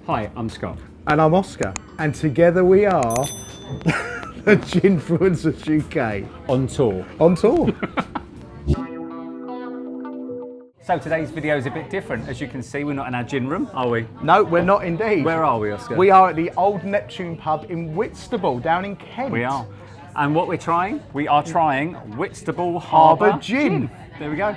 Hi, I'm Scott. And I'm Oscar. And together we are the Ginfluencers UK. On tour. On tour. So today's video is a bit different. As you can see, we're not in our gin room, are we? No, we're not indeed. Where are we, Oscar? We are at the Old Neptune pub in Whitstable, down in Kent. We are. And what we're trying? We are trying Whitstable Harbour Gin. There we go.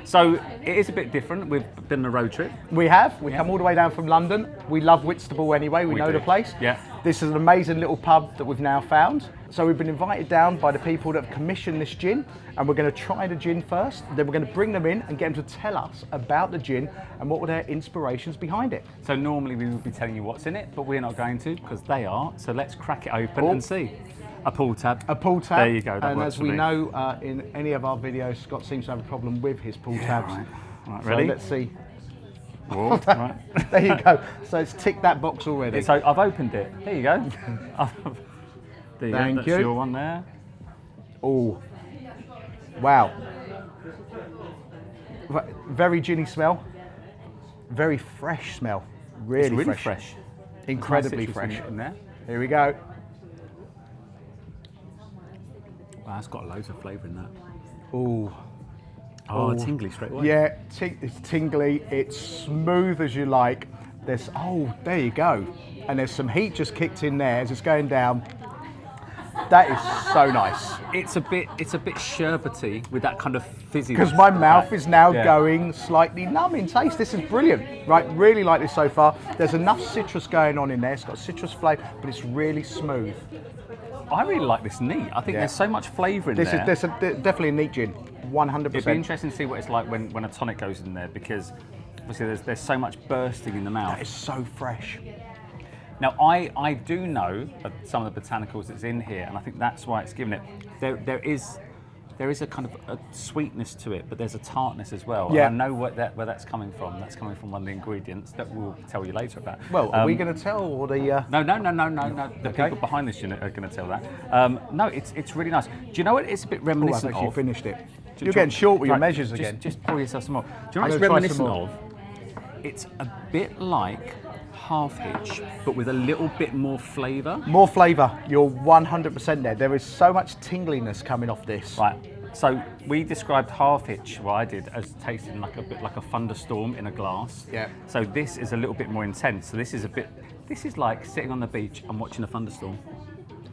So it is a bit different. We've been on a road trip. We have. We come all the way down from London. We love Whitstable anyway. We know do. the place. Yeah. This is an amazing little pub that we've now found. So we've been invited down by the people that have commissioned this gin, and we're going to try the gin first. Then we're going to bring them in and get them to tell us about the gin and what were their inspirations behind it. So normally we would be telling you what's in it, but we're not going to because they are. So let's crack it open and see. A pull tab. A pull tab. There you go. That and works as for we me. know in any of our videos, Scott seems to have a problem with his pull tabs. Right, ready? So let's see. Whoa, right. There you go. So it's ticked that box already. So I've opened it. There you go. There you Thank go. That's you. your one there. Oh, wow. Very ginny smell. Very fresh smell. Really, It's really fresh. fresh. Incredibly Nice fresh. citrus in there. Here we go. Wow, it's got loads of flavour in that. Oh. Oh, tingly straight away. Yeah, it's tingly. It's smooth as you like. There's there you go. And there's some heat just kicked in there as it's going down. That is so nice. It's a bit sherbety with that kind of fizzy. Because my mouth is now going slightly numb in taste. This is brilliant. Right, really like this so far. There's enough citrus going on in there. It's got citrus flavour, but it's really smooth. I really like this neat. I think there's so much flavour in there. There's definitely a neat gin, 100%. It'd be interesting to see what it's like when a tonic goes in there, because obviously there's so much bursting in the mouth. That is so fresh. Now I do know some of the botanicals that's in here, and I think that's why it's given it. There is a kind of a sweetness to it, but there's a tartness as well. Yeah. And I know where that's coming from. That's coming from one of the ingredients that we'll tell you later about. Well, are we going to tell or the? No. The people behind this gin are going to tell that. No, it's really nice. Do you know what? It's a bit reminiscent I've actually of. finished it. You're getting short with your measures again. Just pour yourself some more. Do you know what it's I'm gonna try reminiscent some more. of? It's a bit like Half Hitch, but with a little bit more flavour. More flavour. You're 100% there. There is so much tingliness coming off this. Right. So we described Half Hitch, what I did, as tasting like a bit like a thunderstorm in a glass. Yeah. So this is a little bit more intense. So this is like sitting on the beach and watching a thunderstorm.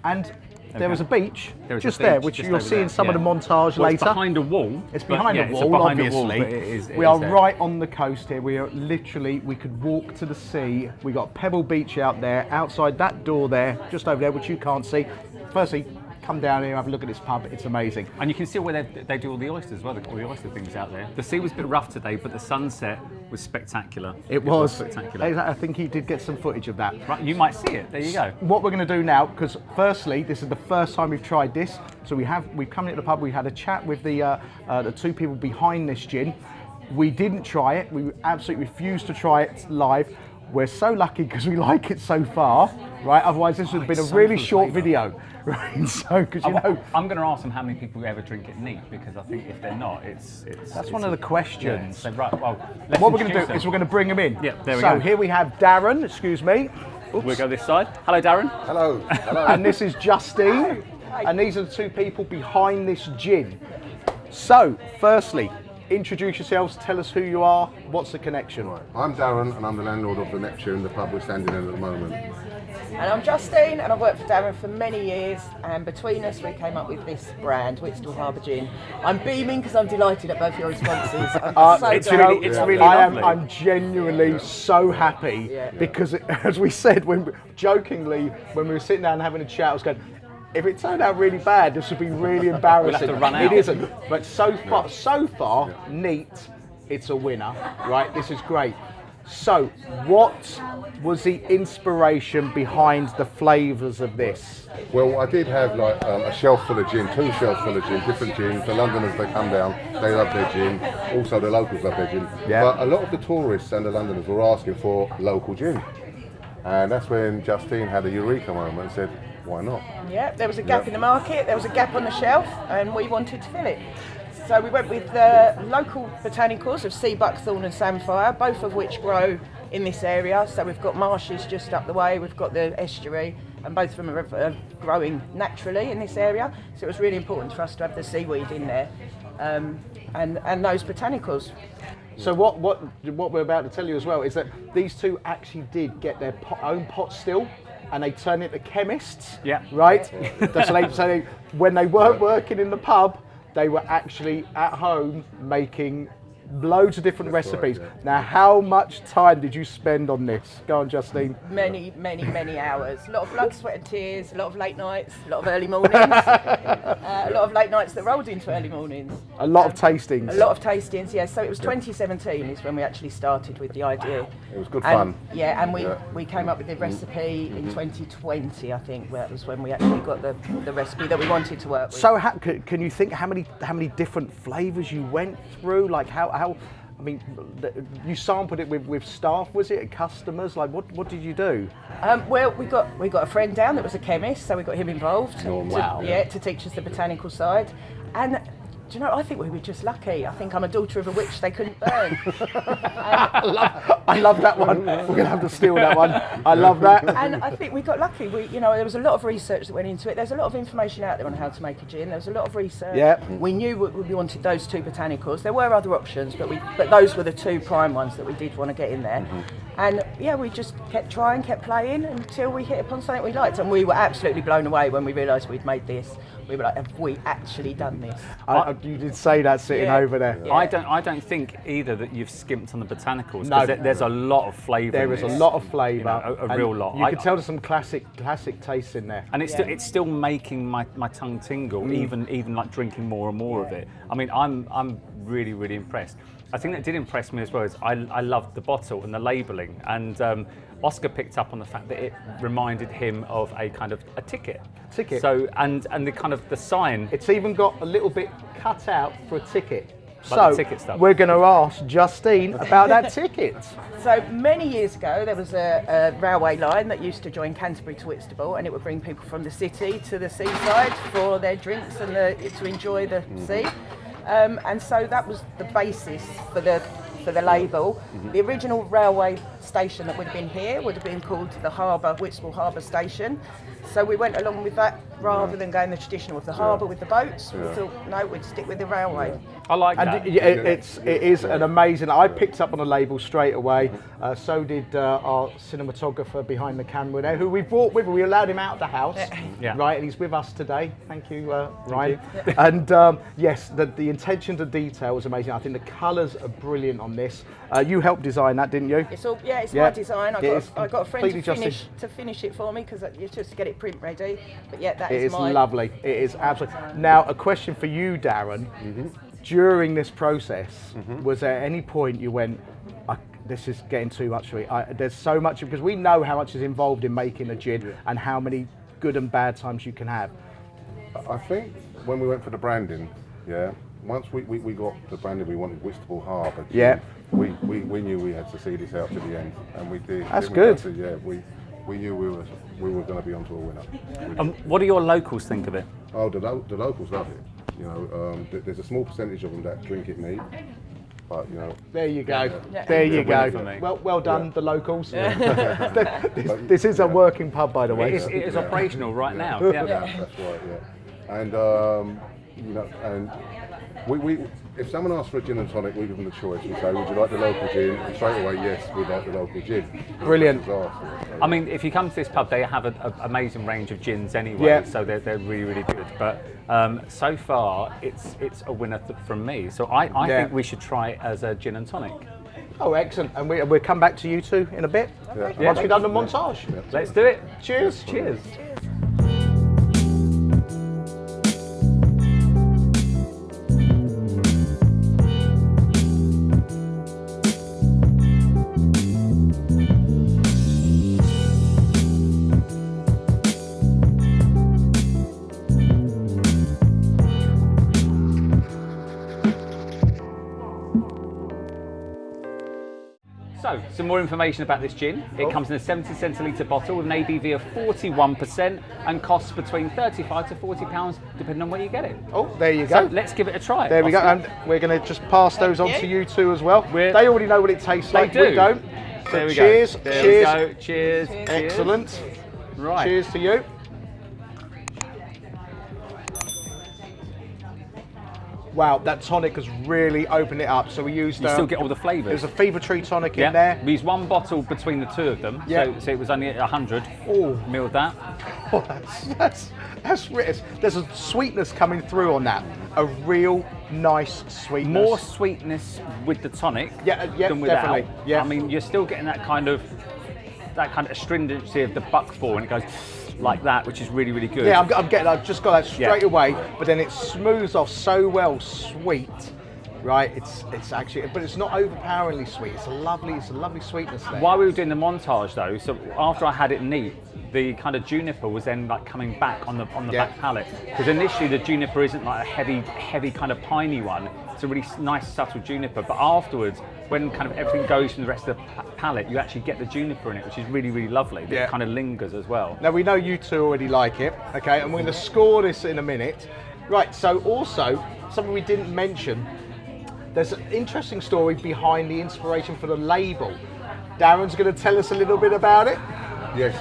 And there was a beach just a there, beach which just you'll over see there, in some of the yeah. montage Well, later. it's behind a wall. It's behind a wall, behind a obviously. wall, but it we are is there. right on the coast here. We are literally, we could walk to the sea. We got Pebble Beach out there, outside that door there, just over there, which you can't see. Firstly, come down here, have a look at this pub. It's amazing. And you can see where they do all the oysters as well, all the oyster things out there. The sea was a bit rough today, but the sunset was spectacular. It was spectacular. I think he did get some footage of that. Right, you might see it. There you go. What we're going to do now, because firstly, this is the first time we've tried this, so we've come into the pub. We had a chat with the two people behind this gin. We didn't try it. We absolutely refused to try it live. We're so lucky because we like it so far, right? Otherwise, this would have been a really short video, right? So, because you know, I'm going to ask them how many people ever drink it neat, because I think if they're not, that's one of the questions. So right, well, let's what we're going to do introduce is we're going to bring them in. Yeah, there we go. So here we have Darren. Excuse me. Oops. We'll go this side. Hello, Darren. Hello. Hello. And this is Justine. And these are the two people behind this gin. So, firstly, introduce yourselves, tell us who you are, what's the connection? Right. I'm Darren and I'm the landlord of the Neptune, the pub we're standing in at the moment. And I'm Justine, and I've worked for Darren for many years, and between us we came up with this brand, Whitstable Harbour Gin. I'm beaming because I'm delighted at both your responses. I'm so it's glad. really lovely. I'm genuinely so happy because, as we said, jokingly, when we were sitting down and having a chat, I was going, if it turned out really bad, this would be really embarrassing. We'll have to run out. It isn't, but so far, neat, it's a winner, right? This is great. So, what was the inspiration behind the flavours of this? Well, I did have like a shelf full of gin, 2 shelves full of gin, different gins. The Londoners, they come down, they love their gin. Also, the locals love their gin. Yeah. But a lot of the tourists and the Londoners were asking for local gin. And that's when Justine had a eureka moment and said, why not? Yeah, there was a gap in the market, there was a gap on the shelf, and we wanted to fill it. So we went with the local botanicals of sea buckthorn and samphire, both of which grow in this area. So we've got marshes just up the way, we've got the estuary, and both of them are growing naturally in this area. So it was really important for us to have the seaweed in there, and those botanicals. So what we're about to tell you as well is that these two actually did get their own pot still, and they turned it to chemists. Yeah. Right. So when they weren't working in the pub, they were actually at home making loads of different recipes. Right, yeah. Now, how much time did you spend on this? Go on, Justine. Many hours. A lot of blood, sweat and tears, a lot of late nights, a lot of early mornings, a lot of late nights that rolled into early mornings. A lot of tastings. A lot of tastings, yeah. So it was 2017 is when we actually started with the idea. It was good fun. Yeah, and we came up with the recipe in 2020, I think. That was when we actually got the recipe that we wanted to work with. So can you think how many different flavours you went through? Like how I mean, you sampled it with staff, was it, and customers? Like, what did you do? Well, we got a friend down that was a chemist, so we got him involved. To teach us the botanical side. And do you know, I think we were just lucky. I think I'm a daughter of a witch they couldn't burn. I love that one. We're going to have to steal that one. I love that. And I think we got lucky. There was a lot of research that went into it. There's a lot of information out there on how to make a gin. There was a lot of research. Yeah. We knew we wanted those two botanicals. There were other options, but those were the two prime ones that we did want to get in there. And yeah, we just kept trying, kept playing until we hit upon something we liked. And we were absolutely blown away when we realised we'd made this. We were like, have we actually done this? You did say that sitting over there. Yeah. I don't think either that you've skimped on the botanicals, because there's a lot of flavour. There is a lot of flavour, a real lot. You can tell there's some classic tastes in there. And it's still making my tongue tingle, even like drinking more and more of it. I mean, I'm really, really impressed. I think that did impress me as well. Is I loved the bottle and the labelling, and Oscar picked up on the fact that it reminded him of a kind of a ticket. So and the kind of the sign. It's even got a little bit cut out for a ticket. Like the ticket stuff. We're going to ask Justine about that ticket. So many years ago, there was a railway line that used to join Canterbury to Whitstable, and it would bring people from the city to the seaside for their drinks and to enjoy the sea. And so that was the basis for the label. The original railway station that would have been here would have been called the Whitstable Harbour Station. So we went along with that rather than going the traditional of the harbour with the boats. We thought, no, we'd stick with the railway. I like that. It is an amazing. I picked up on the label straight away. So did our cinematographer behind the camera there, who we brought with. We allowed him out of the house, right? And he's with us today. Thank you, Ryan. And yes, the attention to detail was amazing. I think the colours are brilliant on this. You helped design that, didn't you? It's my design. I got a friend to finish it for me, because you just get it print ready. But yeah, that is mine. It is lovely. It is absolutely. Now, a question for you, Darren. During this process, was there any point you went, this is getting too much for me? There's so much, because we know how much is involved in making a gin and how many good and bad times you can have. I think when we went for the branding, once we got the branding, we wanted Whitstable Harbour Gin. Yeah. We knew we had to see this out to the end, and we did. That's good. We knew we were going to be onto a winner. What do your locals think of it? Oh, the locals love it. You know, there's a small percentage of them that drink it neat, but you know. There you go. There you go. Well done, the locals. This is a working pub, by the way. It is operational right now. Yeah, that's right. Yeah, and you know, and we if someone asks for a gin and tonic, we give them the choice. We say, would you like the local gin? And straight away, yes, we'd like the local gin. Brilliant. I mean, if you come to this pub, they have an amazing range of gins anyway, so they're really, really good. But so far, it's a winner from me. So I think we should try it as a gin and tonic. Oh, excellent. And we'll come back to you two in a bit, once we've done the montage. Let's do it. Cheers. Cheers. So, some more information about this gin. It comes in a 70 centilitre bottle with an ABV of 41% and costs between £35 to £40 depending on where you get it. Oh, there you go. So let's give it a try. There we go. And we're going to just pass those on to you two as well. They already know what it tastes like. We don't. There we cheers, go. There cheers. we go. Cheers. Cheers. Excellent. Right. Cheers to you. Wow, that tonic has really opened it up. So we used. You still get all the flavours. There's a Fever Tree tonic Yeah. in there. We used one bottle between the two of them. Yeah. So it was only 100. Oh. Milled that. Oh, that's rich. There's a sweetness coming through on that. A real nice sweetness. More sweetness with the tonic yeah, than without. definitely. Yeah. I mean, you're still getting that kind of astringency of the buckfall, and it goes like that, which is really, really good. Yeah, I'm getting. I've just got that straight Yeah. away, but then it smooths off so well, sweet, right? It's actually, but it's not overpoweringly sweet. It's a lovely sweetness there. While we were doing the montage though, so after I had it neat, the kind of juniper was then like coming back on the Yeah. back palate, because initially the juniper isn't like a heavy kind of piney one. It's a really nice subtle juniper, but afterwards, when kind of everything goes from the rest of the palate, you actually get the juniper in it, which is really, really lovely. Yeah. It kind of lingers as well. Now we know you two already like it, okay? And we're going to score this in a minute. Right, so also, something we didn't mention, there's an interesting story behind the inspiration for the label. Darren's going to tell us a little bit about it. Yes,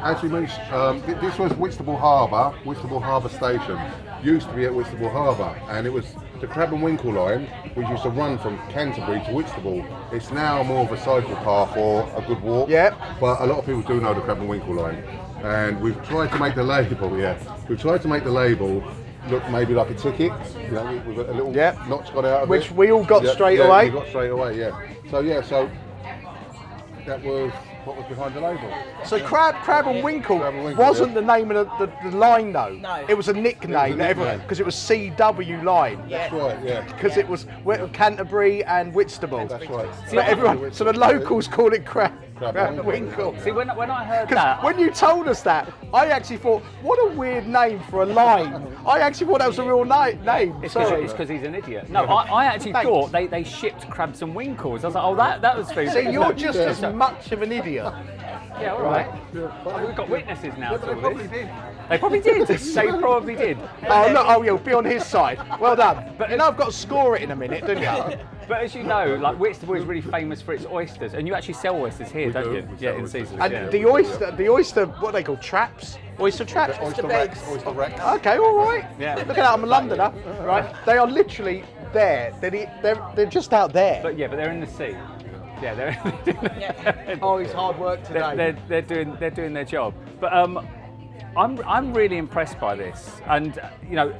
as we mentioned, this was Whitstable Harbour Station. Used to be at Whitstable Harbour, and it was the Crab and Winkle line, which used to run from Canterbury to Whitstable. It's now more of a cycle path or a good walk. Yeah. But a lot of people do know the Crab and Winkle line, and we've tried to make the label. Yeah, we've tried to make the label look maybe like a ticket. You know, we've got a little notch got out of Which it. we all got straight away. We got straight away. Yeah. So that was what was behind the label. So Crab and Winkle Crab and Winkle, wasn't the name of the line though. No. It was a nickname that everyone, because it was CW line. Yeah. That's right. Yeah. Because it was Canterbury and Whitstable. That's right. But everyone, so the locals called it Crab and Winkle. See, when I heard Because that, when you told us that, I actually thought, what a weird name for a line. I actually thought that was a real name. it's Sorry. because he's an idiot. No, I actually Thanks. thought they shipped crabs and winkles. I was like, oh, that was food. See, you're just as much of an idiot. Yeah, all right. We've got witnesses now. But they probably did. They probably did. They probably did. Oh, look, you'll be on his side. Well done. But you know I've got to score it in a minute, don't you? But as you know, like Whitstable is really famous for its oysters, and you actually sell oysters here, don't you? We Yeah, sell in oysters. season. And Yeah. the oyster, what are they called? Traps? Oyster traps? Oyster beds. Rex. Oyster Rex. Okay, all right. Yeah. Look at that, I'm a Londoner, right? They are literally there. They're just out there. But they're in the sea. Yeah, they're. Oh, it's hard work today. They're doing their job. But I'm really impressed by this, and you know,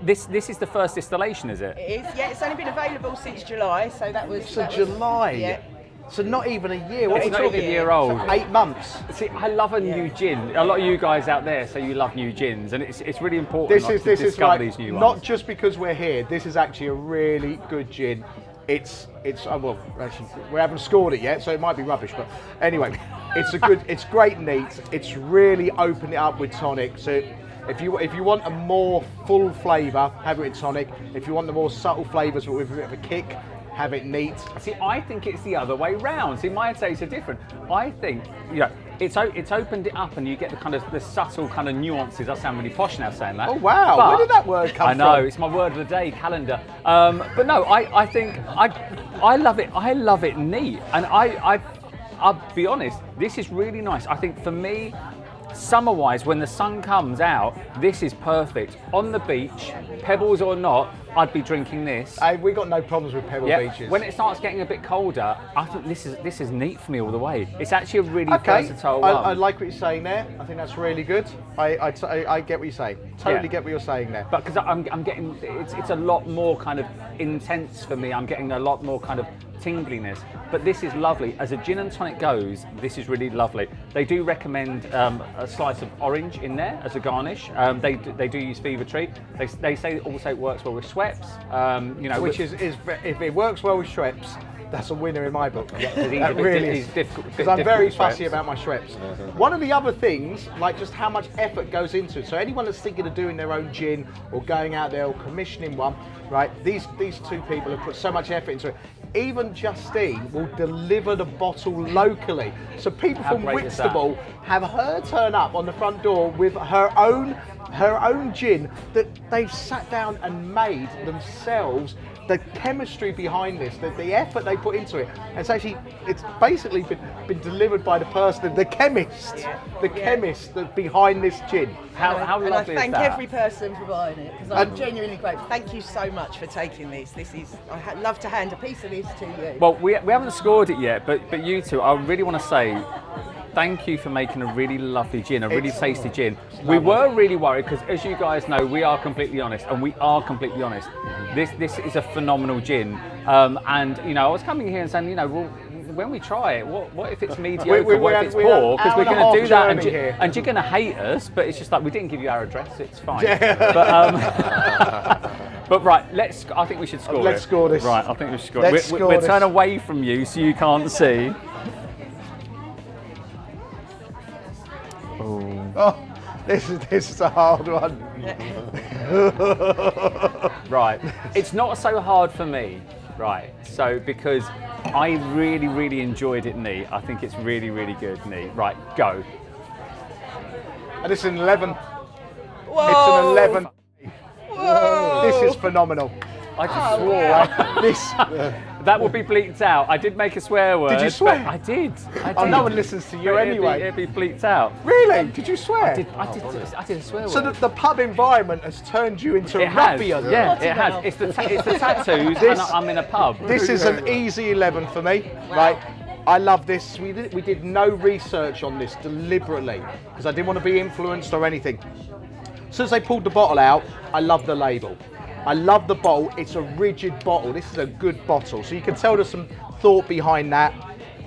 this is the first distillation, is it? It is, yeah, it's only been available since July, so that was... So that was- July. Yeah. So not even a year. What are It's you not even talking? a year old. 8 months. See, I love a new gin. A lot of you guys out there say you love new gins, and it's really important This not is to discover like, these new not ones. just because we're here. This is actually a really good gin. It's well, actually, we haven't scored it yet, so it might be rubbish. But anyway, it's great neat. It's really opened it up with tonic. So if you want a more full flavour, have it with tonic. If you want the more subtle flavours but with a bit of a kick, have it neat. See, I think it's the other way round. See, my tastes are different. I think, you know, it's opened it up, and you get the kind of the subtle kind of nuances. I sound really posh now saying that. Oh wow! But- Where did that word come I know, from? it's my word of the day, calendar. But no, I think I love it. I love it neat, and I'll be honest. This is really nice. I think for me, summer-wise, when the sun comes out, this is perfect. On the beach, pebbles or not, I'd be drinking this. Hey, we got no problems with pebble beaches. When it starts getting a bit colder, I think this is neat for me all the way. It's actually a really okay, versatile one. I like what you're saying there. I think that's really good. I get what you're saying. Totally Yeah. get what you're saying there. But because I'm getting, it's a lot more kind of intense for me. I'm getting a lot more kind of tingliness. But this is lovely. As a gin and tonic goes, this is really lovely. They do recommend a slice of orange in there as a garnish. They do use Fever Tree. They say also it works well with Schweppes. You know, Which is if it works well with Schweppes, that's a winner in my book. he's That a bit really he's is. difficult. Because I'm very difficult with fussy Schweppes. about my Schweppes. One of the other things, like just how much effort goes into it. So anyone that's thinking of doing their own gin or going out there or commissioning one, right? These two people have put so much effort into it. Even Justine will deliver the bottle locally. So people How from great is that? Whitstable have her turn up on the front door with her own gin that they've sat down and made themselves the chemistry behind this, the effort they put into it. It's basically been delivered by the person, the chemist that's behind this gin. How And I lovely is thank that? every person for buying it, because I'm genuinely grateful. Thank you so much for taking this. I'd love to hand a piece of this to you. Well, we haven't scored it yet, but you two, I really want to say thank you for making a really lovely gin, a really tasty gin. We were really worried because, as you guys know, we are completely honest, and we are completely honest. This is a phenomenal gin, and you know, I was coming here and saying, you know, well, when we try it, what if it's mediocre? What if it's poor? Because we're going to do that, and you're going to hate us. But it's just like, we didn't give you our address. It's fine. But right, I think we should score it. Let's score this. Right, I think we should score it. We'll turn away from you so you can't see. Oh, this is a hard one. Right, it's not so hard for me, right? So because I really enjoyed it neat. I think it's really good neat. Right, go. And this is an 11. Whoa. It's an 11. Whoa. This is phenomenal. I just swore. This. That will be bleeped out. I did make a swear word. Did you swear? I did. Oh, no one listens to you anyway. It'd be bleeped out. Really? Did you swear? I did a swear word. So the pub environment has turned you into a It has. ruffian. Yeah, it has. It's the tattoos, and I'm in a pub. This is an easy 11 for me. Right. I love this. We did no research on this deliberately because I didn't want to be influenced or anything. As soon as they pulled the bottle out, I love the label. I love the bottle. It's a rigid bottle. This is a good bottle. So you can tell there's some thought behind that.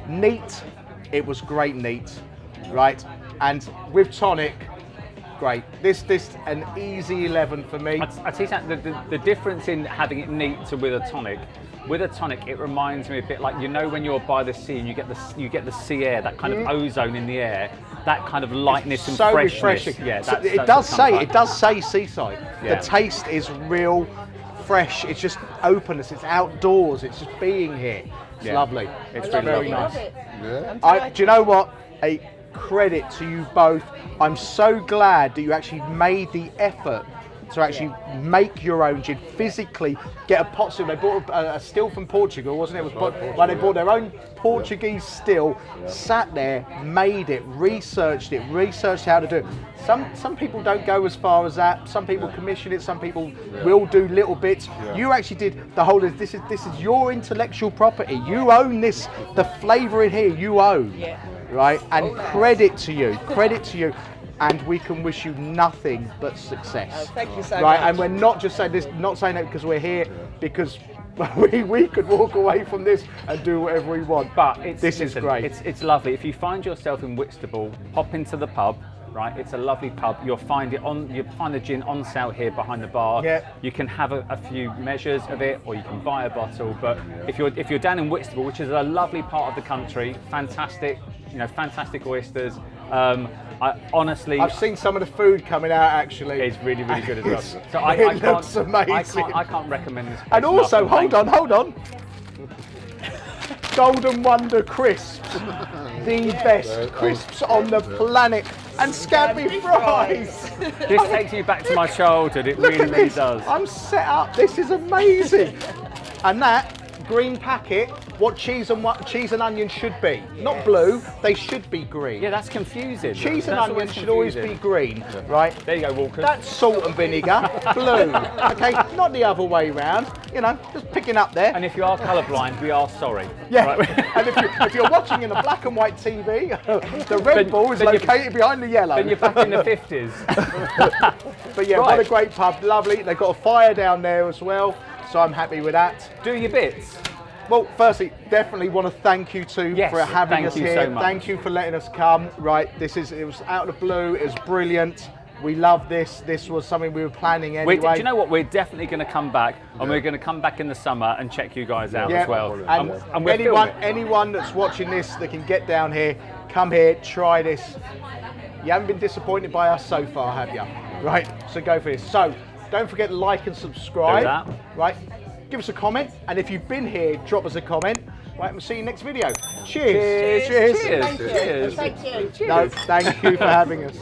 Neat. It was great neat, right? And with tonic, great. This an easy 11 for me. I tell you something, the difference in having it neat to with a tonic. With a tonic, it reminds me a bit like, you know, when you're by the sea and you get the sea air, that kind of ozone in the air, that kind of lightness and so freshness. refreshing. Yeah, So that's it does say seaside. Yeah. The taste is real, fresh. It's just openness. It's outdoors. It's just being here. It's lovely. It's very really nice. Yeah. Do you know what? A credit to you both. I'm so glad that you actually made the effort to actually make your own gin, physically get a pot still. They bought a still from Portugal, wasn't it? They bought their own Portuguese still, sat there, made it, researched how to do it. Some people don't go as far as that. Some people commission it. Some people will do little bits. You actually did the whole. This is your intellectual property. You own this. The flavour in here, you own. Yeah. Right, and credit to you. And we can wish you nothing but success. Oh, thank you so right, much. and we're not just saying this, not saying that because we're here, because we could walk away from this and do whatever we want. But this is great. It's lovely. If you find yourself in Whitstable, hop into the pub. Right, it's a lovely pub. You'll find the gin on sale here behind the bar. Yeah. You can have a few measures of it, or you can buy a bottle. But if you're down in Whitstable, which is a lovely part of the country, fantastic oysters. I've seen some of the food coming out actually. It's really good as well. So It looks amazing. I can't recommend this place And also, enough. hold on. Golden Wonder crisps, the best crisps on the planet, and scampi fries. This takes me back to my childhood. It Look really, at really this. does. I'm set up. This is amazing. And that green packet, what cheese and onion should be. Not blue, they should be green. Yeah, that's confusing. Cheese and That's onion should always be green, right? There you go, Walker. That's salt and vinegar, blue. Okay, not the other way round. You know, just picking up there. And if you are colourblind, we are sorry. Yeah, Right. and if you're watching in a black and white TV, the Red Bull is located behind the yellow. Then you're back in the 50s. But yeah, what a great pub, lovely. They've got a fire down there as well, so I'm happy with that. Do your bits. Well, firstly, definitely want to thank you two Yes, for having us thank you here. so much. Thank you for letting us come. Right, it was out of the blue. It was brilliant. We love this. This was something we were planning anyway. Do you know what? We're definitely going to come back, and we're going to come back in the summer and check you guys out as well. And we'll film it. anyone that's watching this that can get down here, come here, try this. You haven't been disappointed by us so far, have you? Right, so go for this. So don't forget to like and subscribe. Do that. Right, give us a comment, and if you've been here, drop us a comment. Right, we'll see you next video. Cheers. Cheers. Cheers. Cheers. Thank you. No, thank you for having us.